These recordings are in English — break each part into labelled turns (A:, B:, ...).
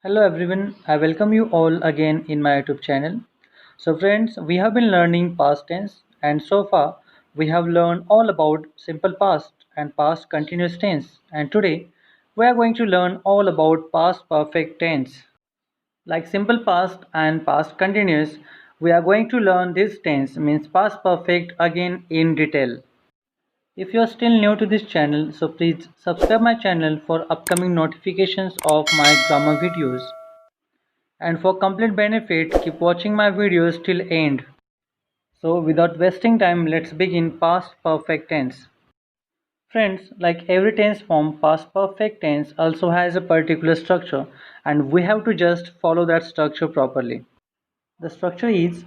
A: Hello everyone, I welcome you all again in my YouTube channel. So friends, we have been learning past tense and so far we have learned all about simple past and past continuous tense, and today we are going to learn all about past perfect tense. Like simple past and past continuous, we are going to learn this tense means past perfect again in detail. If you are still new to this channel, so please subscribe my channel for upcoming notifications of my grammar videos. And for complete benefit, keep watching my videos till end. So without wasting time, let's begin past perfect tense. Friends, like every tense form, past perfect tense also has a particular structure and we have to just follow that structure properly. The structure is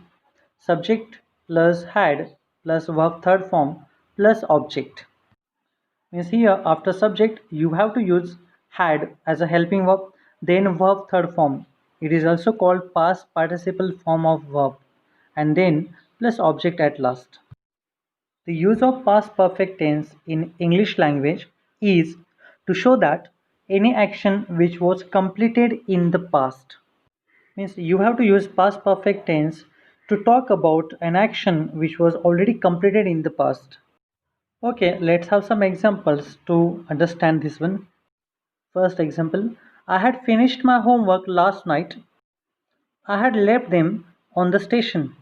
A: subject plus had plus verb third form plus object. Means here after subject you have to use had as a helping verb, then verb third form. It is also called past participle form of verb, and then plus object at last. The use of past perfect tense in English language is to show that any action which was completed in the past. Means you have to use past perfect tense to talk about an action which was already completed in the past. Okay, let's have some examples to understand this one. First example, I had finished my homework last night. I had left them on the station,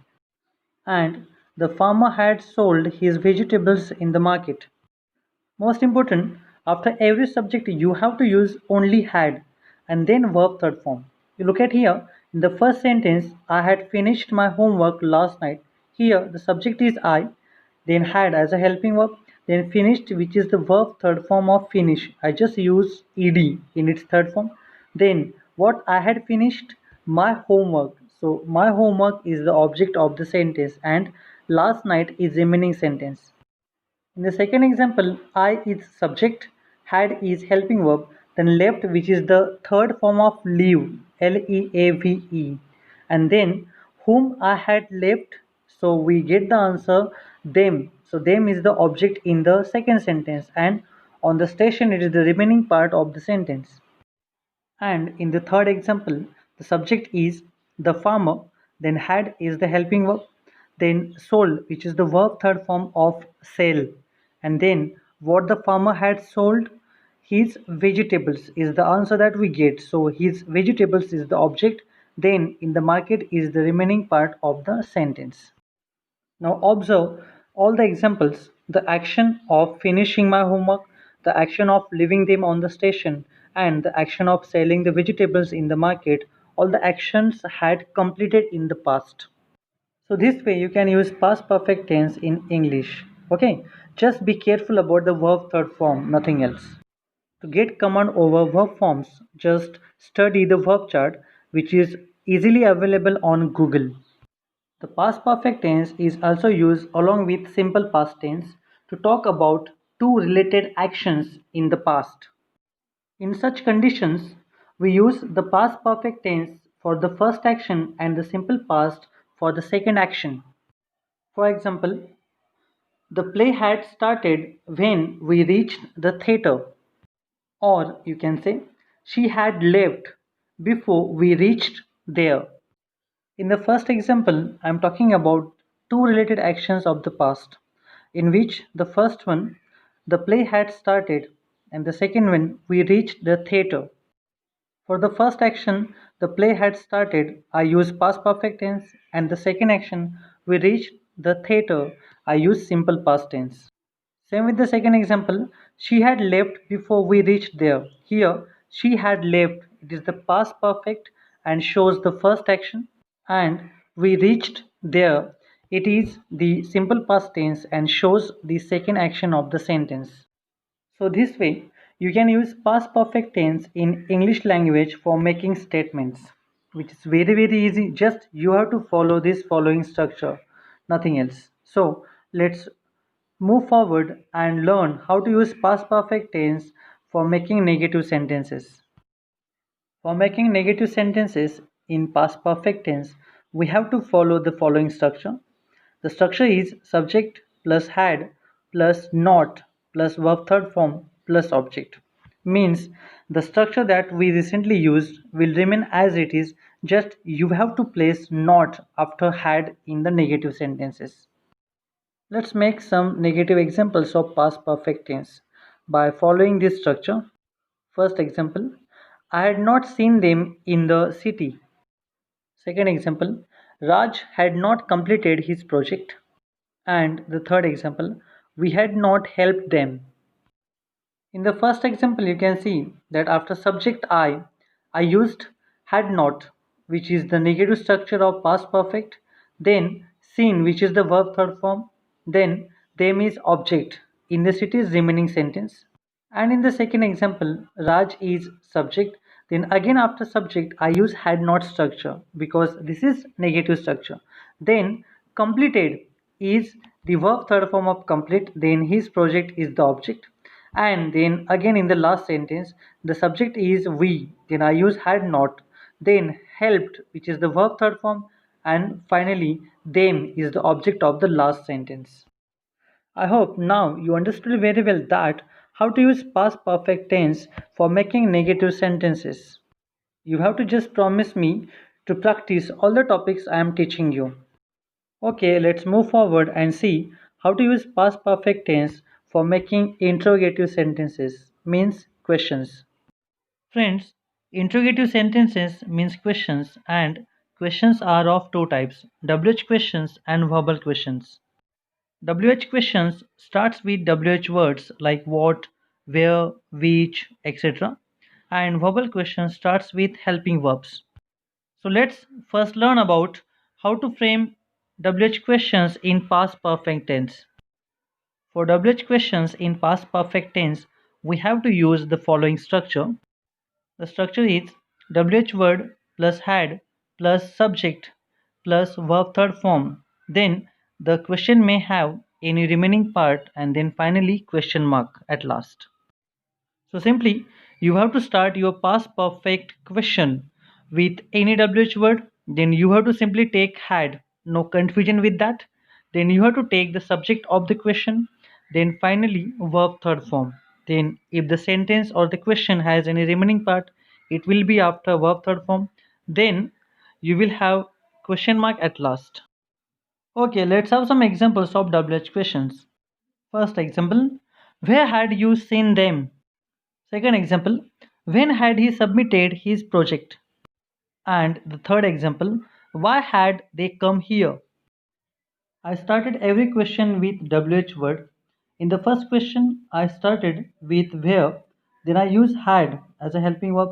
A: and the farmer had sold his vegetables in the market. Most important, after every subject you have to use only had and then verb third form. You look at here, in the first sentence, I had finished my homework last night. Here the subject is I, then had as a helping verb, then finished which is the verb third form of finish. I just use ed in its third form. Then what I had finished my homework. So my homework is the object of the sentence and last night is remaining sentence. In the second example, I is subject, had is helping verb, then left which is the third form of leave, Leave, and then whom I had left, so we get the answer them. So them is the object in the second sentence and on the station it is the remaining part of the sentence. And in the third example, the subject is the farmer, then had is the helping verb, then sold, which is the verb third form of sell, and then what the farmer had sold, his vegetables is the answer that we get. So his vegetables is the object, then in the market is the remaining part of the sentence. Now observe all the examples, the action of finishing my homework, the action of leaving them on the station, and the action of selling the vegetables in the market. All the actions had completed in the past. So this way you can use past perfect tense in English. Okay, just be careful about the verb third form, nothing else. To get command over verb forms, just study the verb chart which is easily available on Google. The past perfect tense is also used along with simple past tense to talk about two related actions in the past. In such conditions, we use the past perfect tense for the first action and the simple past for the second action. For example, the play had started when we reached the theater, or you can say, she had left before we reached there. In the first example, I am talking about two related actions of the past, in which the first one, the play had started, and the second one, we reached the theater. For the first action, the play had started, I use past perfect tense, and the second action, we reached the theater, I use simple past tense. Same with the second example, she had left before we reached there. Here, she had left, it is the past perfect and shows the first action, and we reached there, it is the simple past tense and shows the second action of the sentence. So this way you can use past perfect tense in English language for making statements, which is very easy. Just you have to follow this following structure, nothing else. So let's move forward and learn how to use past perfect tense for making negative sentences. For making negative sentences in past perfect tense, we have to follow the following structure. The structure is subject plus had plus not plus verb third form plus object. means the structure that we recently used will remain as it is, just you have to place not after had in the negative sentences. Let's make some negative examples of past perfect tense by following this structure. First example, I had not seen them in the city. Second example, Raj had not completed his project. And the third example, we had not helped them. In the first example, you can see that after subject I used had not, which is the negative structure of past perfect, then seen, which is the verb third form, then them is object in the city's remaining sentence. And in the second example, Raj is subject. Then again after subject, I use had not structure because this is negative structure. Then completed is the verb third form of complete. Then his project is the object. And then again in the last sentence, the subject is we. Then I use had not. Then helped, which is the verb third form. And finally, them is the object of the last sentence. I hope now you understood very well that how to use past perfect tense for making negative sentences. You have to just promise me to practice all the topics I am teaching you. Okay, let's move forward and see how to use past perfect tense for making interrogative sentences, means questions. Friends, interrogative sentences means questions, and questions are of two types, WH questions and verbal questions. WH questions starts with WH words like what, where, which, etc. And verbal question starts with helping verbs. So let's first learn about how to frame WH questions in past perfect tense. For WH questions in past perfect tense, we have to use the following structure. The structure is WH word plus had plus subject plus verb third form. Then the question may have any remaining part and then finally question mark at last. So simply you have to start your past perfect question with any WH word. Then you have to simply take had, no confusion with that. Then you have to take the subject of the question. Then finally verb third form. Then if the sentence or the question has any remaining part, it will be after verb third form. Then you will have question mark at last. Okay, let's have some examples of WH questions. First example, where had you seen them? Second example, when had he submitted his project? And the third example, why had they come here? I started every question with WH word. In the first question, I started with where, then I use had as a helping verb,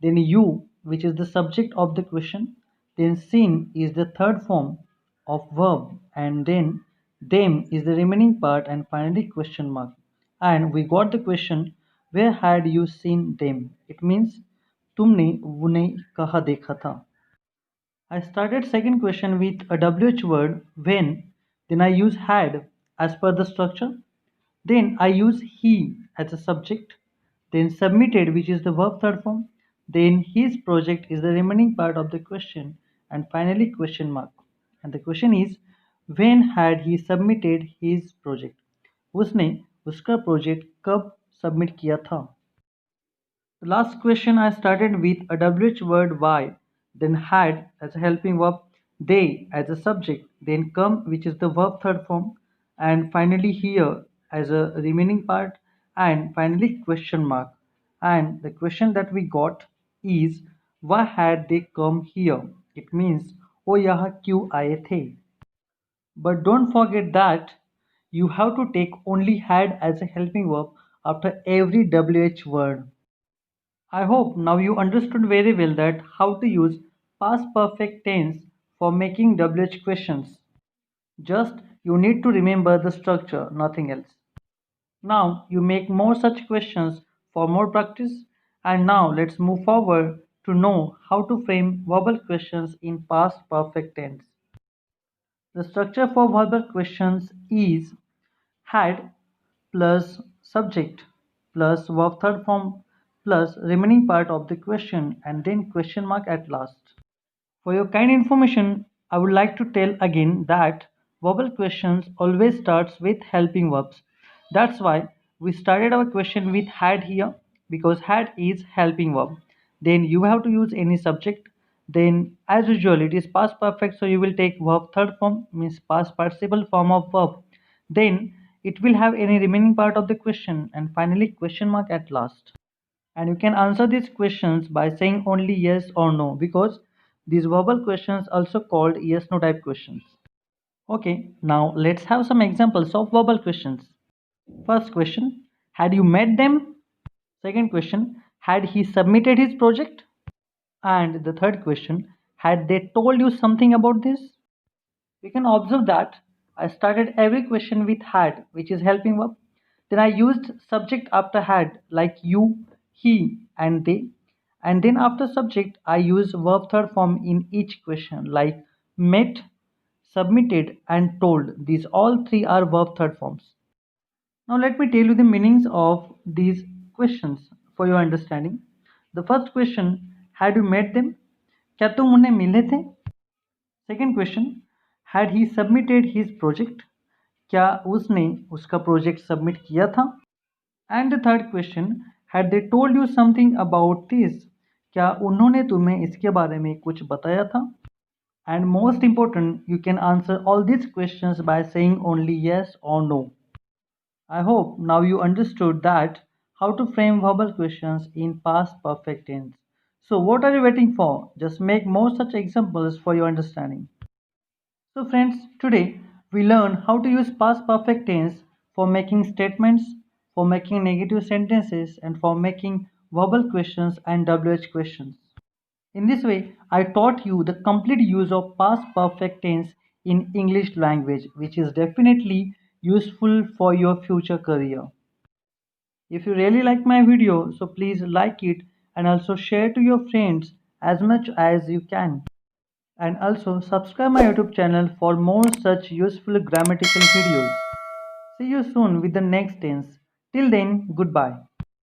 A: then you, which is the subject of the question, then seen is the third form of verb, and then them is the remaining part, and finally question mark. And we got the question, where had you seen them? It means तुमने उन्हें कहाँ देखा था? I started second question with a WH word when, then I use had as per the structure, then I use he as a subject, then submitted, which is the verb third form, then his project is the remaining part of the question, and finally question mark. And the question is, when had he submitted his project? उसने उसका project कब submit किया था? The last question I started with a WH word why, then had as a helping verb, they as a subject, then come, which is the verb third form, and finally here as a remaining part, and finally question mark. And the question that we got is, why had they come here? It means वो यहाँ क्यों आए थे? But don't forget that you have to take only had as a helping verb after every WH word. I hope now you understood very well that how to use past perfect tense for making WH questions. Just you need to remember the structure, nothing else. Now you make more such questions for more practice, and now let's move forward to know how to frame verbal questions in past perfect tense. The structure for verbal questions is had plus subject plus verb third form plus remaining part of the question and then question mark at last. For your kind information, I would like to tell again that verbal questions always starts with helping verbs. That's why we started our question with had here. because had is helping verb. Then you have to use any subject. Then as usual it is past perfect, so you will take verb third form, means past participle form of verb. Then it will have any remaining part of the question, and finally question mark at last. And you can answer these questions by saying only yes or no, because these verbal questions also called yes no type questions. Okay, now let's have some examples of verbal questions. First question, had you met them? Second question, had he submitted his project? And the third question, had they told you something about this? We can observe that I started every question with had, which is helping verb. Then I used subject after had, like you, he, and they. And then after subject, I used verb third form in each question, like met, submitted, and told. These all three are verb third forms. Now let me tell you the meanings of these questions for your understanding. The first question, had you met them? क्या तुम उन्हें मिले थे? Second question, had he submitted his project? क्या उसने उसका project submit किया था? And the third question, had they told you something about this? क्या उन्होंने तुम्हें इसके बारे में कुछ बताया था? And most important, you can answer all these questions by saying only yes or no. I hope now you understood that how to frame verbal questions in past perfect tense. So what are you waiting for? Just make more such examples for your understanding. So friends, today we learn how to use past perfect tense for making statements, for making negative sentences, and for making verbal questions and WH questions. In this way, I taught you the complete use of past perfect tense in English language, which is definitely useful for your future career. If you really like my video, so please like it and also share to your friends as much as you can. And also subscribe my YouTube channel for more such useful grammatical videos. See you soon with the next tense. Till then, goodbye.